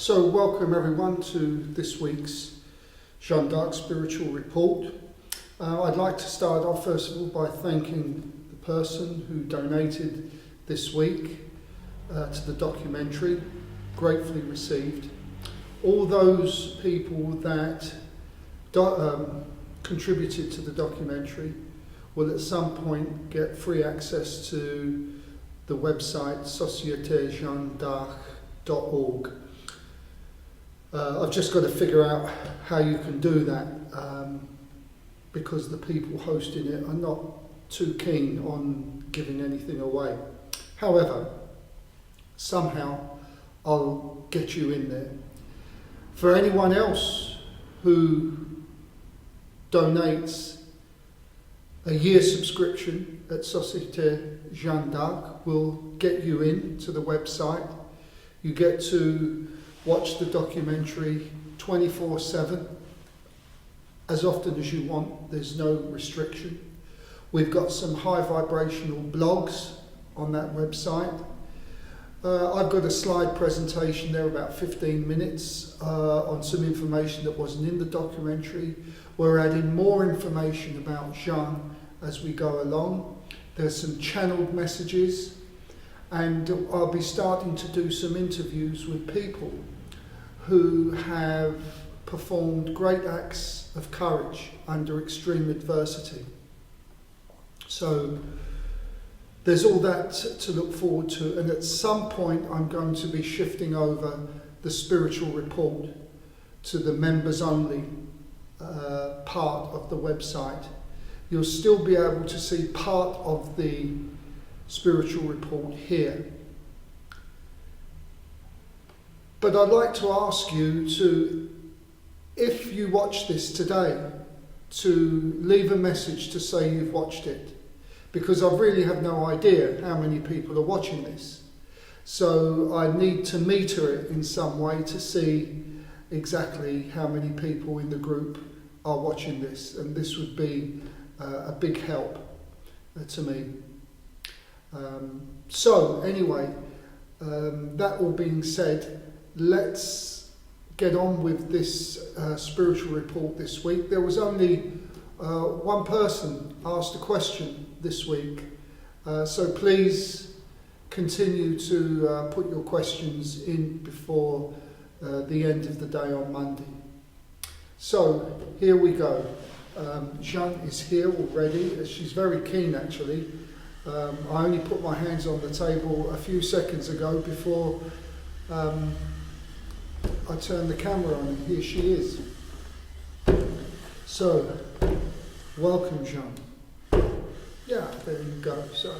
So welcome everyone to this week's Jeanne d'Arc Spiritual Report. I'd like to start off first of all by thanking the person who donated this week to the documentary, gratefully received. All those people that contributed to the documentary will at some point get free access to the website societejeannedarc.org. I've just got to figure out how you can do that because the people hosting it are not too keen on giving anything away. However, somehow I'll get you in there. For anyone else who donates a year subscription at Société Jeanne d'Arc, will get you in to the website. You get to watch the documentary 24/7, as often as you want. There's no restriction. We've got some high vibrational blogs on that website. I've got a slide presentation there, about 15 minutes, on some information that wasn't in the documentary. We're adding more information about Jeanne as we go along. There's some channeled messages, and I'll be starting to do some interviews with people who have performed great acts of courage under extreme adversity. So there's all that to look forward to, and at some point I'm going to be shifting over the spiritual report to the members only part of the website. You'll still be able to see part of the spiritual report here. But I'd like to ask you to, if you watch this today, to leave a message to say you've watched it, because I really have no idea how many people are watching this. So I need to meter it in some way to see exactly how many people in the group are watching this, and this would be a big help to me. So anyway, that all being said, let's get on with this spiritual report this week. There was only one person asked a question this week, so please continue to put your questions in before the end of the day on Monday. So here we go. Jeanne is here already. She's very keen actually. I only put my hands on the table a few seconds ago before I turned the camera on, and here she is. So, welcome Jeanne. Yeah, there you go. So,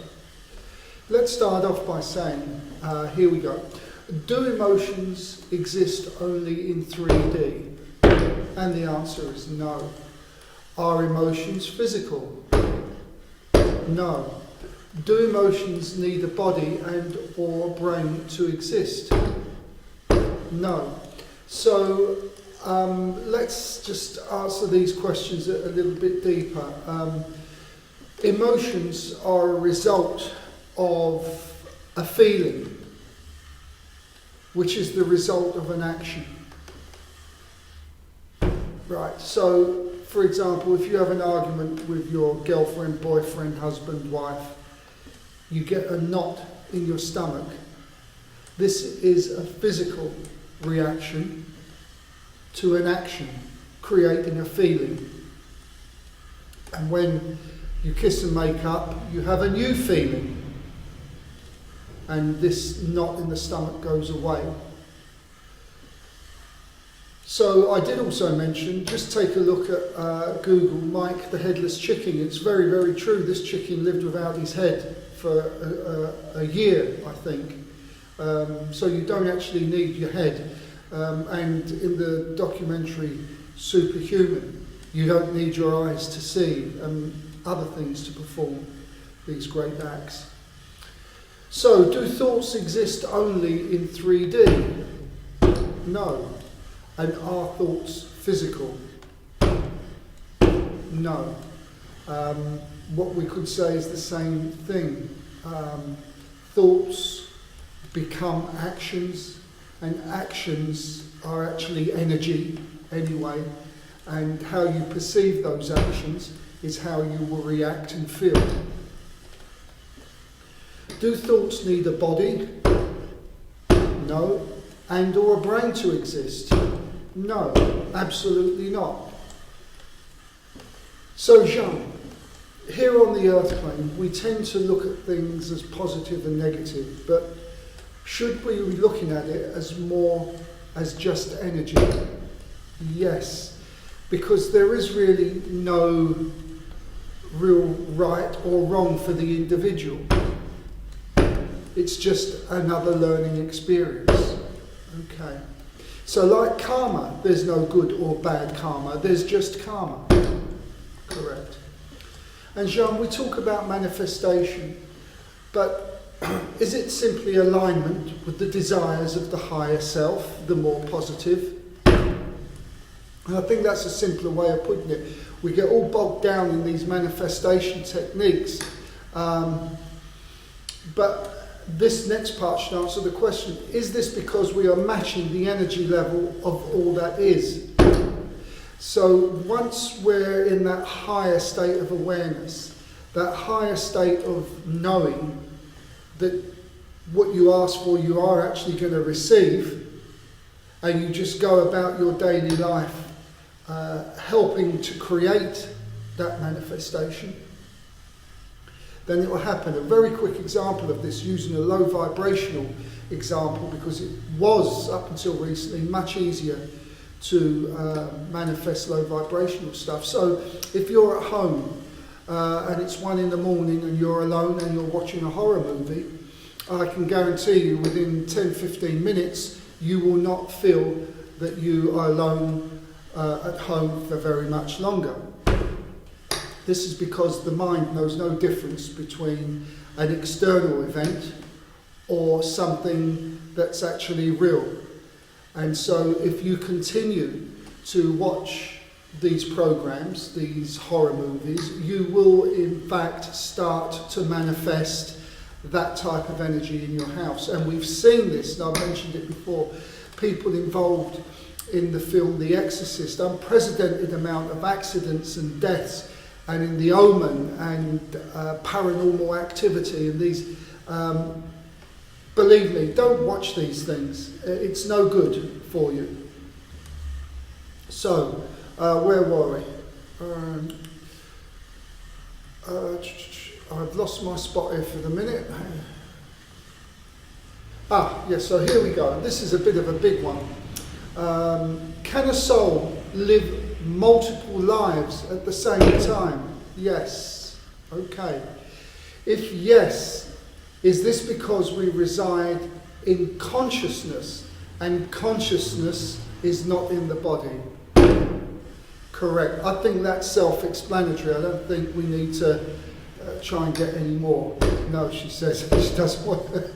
let's start off by saying, here we go. Do emotions exist only in 3D? And the answer is no. Are emotions physical? No. Do emotions need a body and or brain to exist? No. So let's just answer these questions a little bit deeper. Emotions are a result of a feeling, which is the result of an action. Right, so for example, if you have an argument with your girlfriend, boyfriend, husband, wife, you get a knot in your stomach. This is a physical reaction to an action, creating a feeling. And when you kiss and make up, you have a new feeling. And this knot in the stomach goes away. So I did also mention, just take a look at Google, Mike the Headless Chicken. It's very, very true. This chicken lived without his head for a year, I think. So you don't actually need your head. And in the documentary Superhuman, you don't need your eyes to see and other things to perform these great acts. So, do thoughts exist only in 3D? No. And are thoughts physical? No. What we could say is the same thing. Thoughts become actions, and actions are actually energy anyway, and how you perceive those actions is how you will react and feel. Do thoughts need a body? No. And or a brain to exist? No, absolutely not. So Jeanne, here on the earth plane, we tend to look at things as positive and negative, but should we be looking at it as more as just energy? Yes, because there is really no real right or wrong for the individual. It's just another learning experience. Okay. So like karma, there's no good or bad karma, there's just karma. Correct. And Jeanne, we talk about manifestation, but is it simply alignment with the desires of the higher self, the more positive? And I think that's a simpler way of putting it. We get all bogged down in these manifestation techniques, but this next part should answer the question, is this because we are matching the energy level of all that is? So once we're in that higher state of awareness, that higher state of knowing that what you ask for you are actually going to receive, and you just go about your daily life helping to create that manifestation, then it will happen. A very quick example of this, using a low vibrational example, because it was, up until recently, much easier to manifest low vibrational stuff. So if you're at home and it's 1 a.m. and you're alone and you're watching a horror movie, I can guarantee you within 10-15 minutes you will not feel that you are alone at home for very much longer. This is because the mind knows no difference between an external event or something that's actually real. And so if you continue to watch these programs, these horror movies, you will in fact start to manifest that type of energy in your house. And we've seen this, and I've mentioned it before, people involved in the film The Exorcist, unprecedented amount of accidents and deaths, and in The Omen and paranormal activity and these, believe me, don't watch these things. It's no good for you. So, where were we? I've lost my spot here for the minute. Yes, so here we go. This is a bit of a big one. Can a soul live multiple lives at the same time? Yes. Okay. If yes, is this because we reside in consciousness and consciousness is not in the body? Correct. I think that's self-explanatory. I don't think we need to try and get any more. No, she says she doesn't want to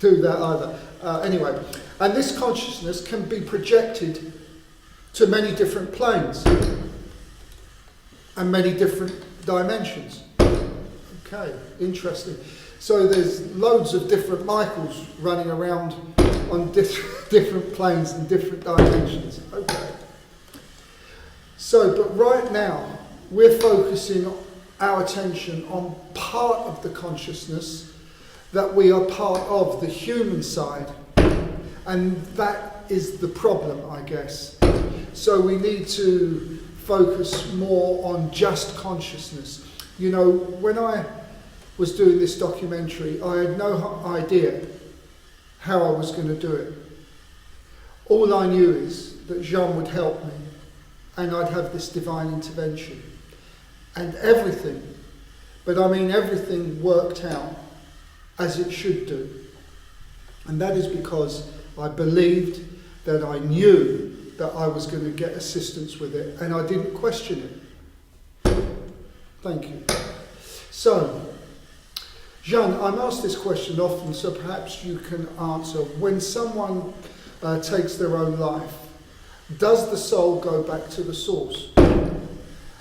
do that either. Anyway, and this consciousness can be projected to many different planes and many different dimensions. Okay, interesting. So there's loads of different Michaels running around on different planes and different dimensions. Okay. So, but right now, we're focusing our attention on part of the consciousness that we are part of, the human side. And that is the problem, I guess. So we need to focus more on just consciousness. You know, when I was doing this documentary, I had no idea how I was going to do it. All I knew is that Jeanne would help me and I'd have this divine intervention. And everything, but I mean everything, worked out as it should do. And that is because I believed that I knew that I was going to get assistance with it, and I didn't question it. Thank you. So, Jeanne, I'm asked this question often, so perhaps you can answer. When someone takes their own life, does the soul go back to the source?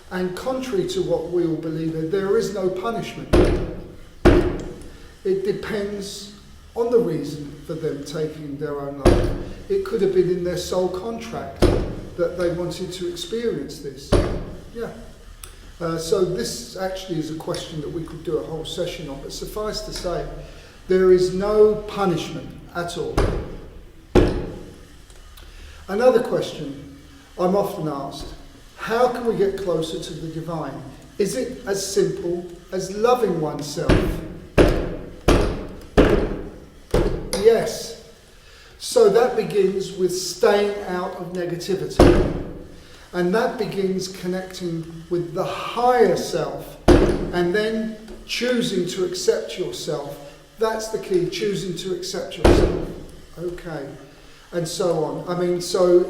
And contrary to what we all believe in, there is no punishment. It depends on the reason for them taking their own life. It could have been in their soul contract that they wanted to experience this. Yeah. So this actually is a question that we could do a whole session on, but suffice to say, there is no punishment at all. Another question I'm often asked, how can we get closer to the divine? Is it as simple as loving oneself? Yes. So that begins with staying out of negativity. And that begins connecting with the higher self and then choosing to accept yourself. That's the key, choosing to accept yourself. Okay. And so on. I mean, so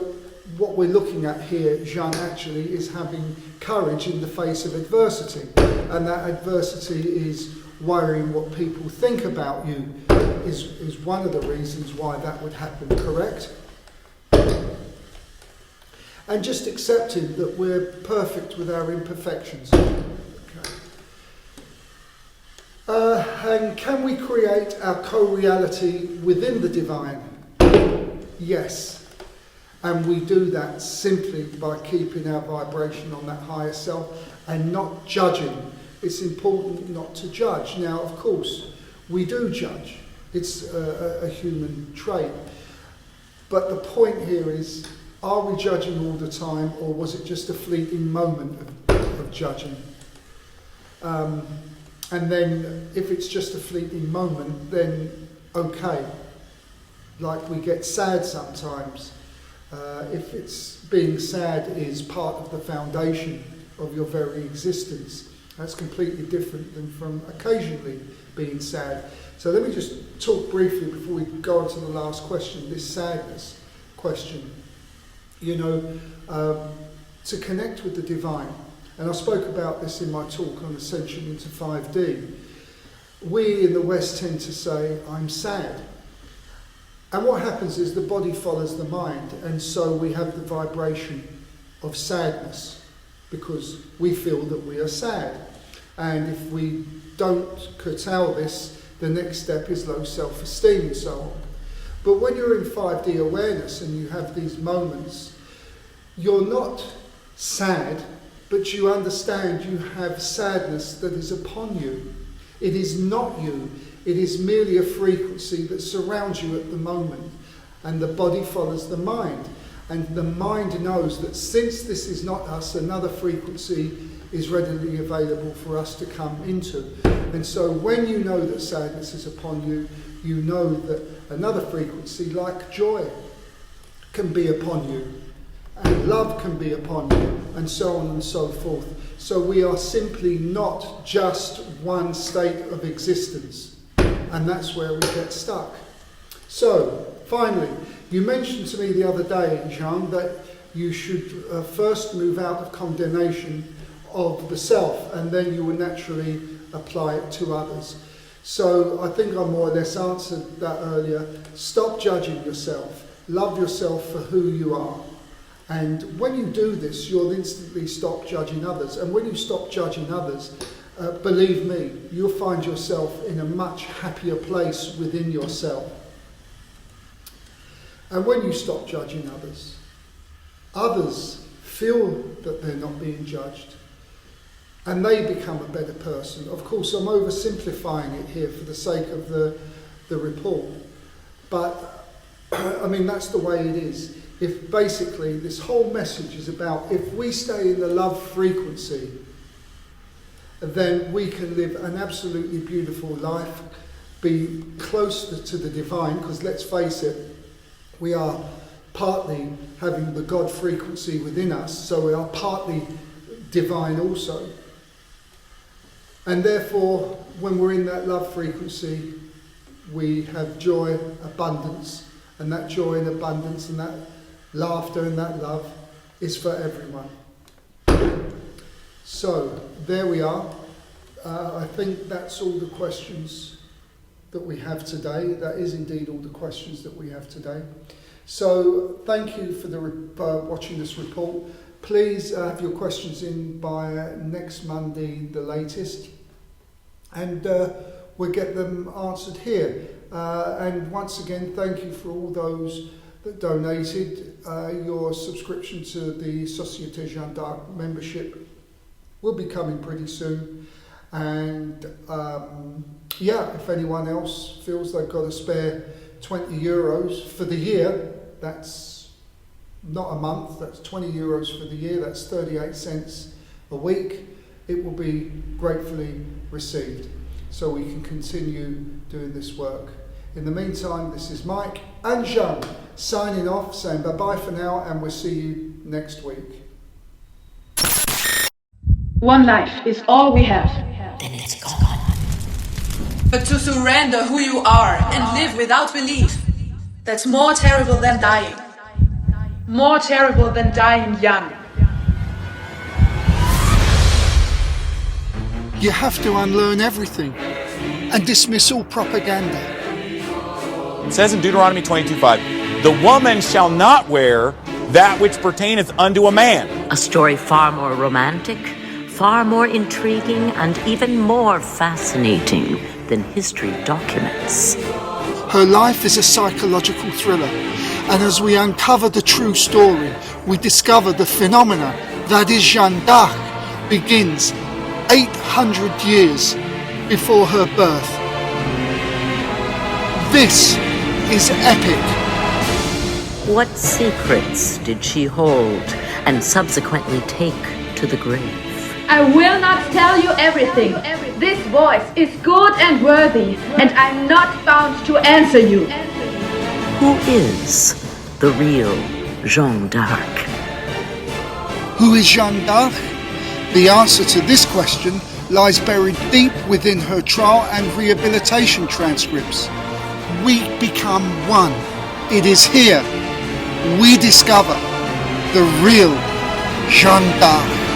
what we're looking at here, Jeanne, actually is having courage in the face of adversity. And that adversity is worrying what people think about you is one of the reasons why that would happen, correct? And just accepting that we're perfect with our imperfections. Okay. And can we create our co-reality within the divine? Yes. And we do that simply by keeping our vibration on that higher self and not judging. It's important not to judge. Now, of course, we do judge. It's a human trait. But the point here is, are we judging all the time, or was it just a fleeting moment of judging? And then if it's just a fleeting moment, then okay. Like we get sad sometimes. If it's being sad is part of the foundation of your very existence, that's completely different than from occasionally being sad. So let me just talk briefly before we go on to the last question, this sadness question. You know, to connect with the divine. And I spoke about this in my talk on Ascension into 5D. We in the West tend to say, I'm sad. And what happens is the body follows the mind, and so we have the vibration of sadness because we feel that we are sad. And if we don't curtail this, the next step is low self-esteem and so on. But when you're in 5D awareness and you have these moments, you're not sad, but you understand you have sadness that is upon you. It is not you. It is merely a frequency that surrounds you at the moment. And the body follows the mind. And the mind knows that since this is not us, another frequency is readily available for us to come into. And so when you know that sadness is upon you, you know that another frequency like joy can be upon you. And love can be upon you, and so on and so forth. So we are simply not just one state of existence. And that's where we get stuck. So, finally, you mentioned to me the other day, Jeanne, that you should first move out of condemnation of the self, and then you will naturally apply it to others. So I think I more or less answered that earlier. Stop judging yourself. Love yourself for who you are. And when you do this, you'll instantly stop judging others. And when you stop judging others, believe me, you'll find yourself in a much happier place within yourself. And when you stop judging others, others feel that they're not being judged. And they become a better person. Of course, I'm oversimplifying it here for the sake of the report. But, I mean, that's the way it is. If basically this whole message is about if we stay in the love frequency, then we can live an absolutely beautiful life, be closer to the divine, because let's face it, we are partly having the God frequency within us, so we are partly divine also. And therefore, when we're in that love frequency, we have joy, abundance, and that joy and abundance and that laughter and that love is for everyone. So, there we are. I think that's all the questions that we have today. That is indeed all the questions that we have today. So, thank you for watching this report. Please have your questions in by next Monday, the latest. And we'll get them answered here. And once again, thank you for all those that donated. Your subscription to the Société Jeanne d'Arc membership will be coming pretty soon. And yeah, if anyone else feels they've got a spare €20 for the year, that's not a month, that's €20 for the year, that's 38 cents a week, it will be gratefully received so we can continue doing this work. In the meantime, this is Mike and Jeanne signing off, saying bye-bye for now, and we'll see you next week. One life is all we have. Then let's go on. But to surrender who you are and live without belief, that's more terrible than dying. More terrible than dying young. You have to unlearn everything and dismiss all propaganda. It says in Deuteronomy 22:5, the woman shall not wear that which pertaineth unto a man. A story far more romantic, far more intriguing, and even more fascinating than history documents. Her life is a psychological thriller, and as we uncover the true story, we discover the phenomena that is Jeanne d'Arc begins 800 years before her birth. This is epic. What secrets did she hold and subsequently take to the grave? I will not tell you everything. This voice is good and worthy, and I'm not bound to answer you. Who is the real Jeanne d'Arc? Who is Jeanne d'Arc? The answer to this question lies buried deep within her trial and rehabilitation transcripts. We become one. It is here we discover the real Jeanne d'Arc.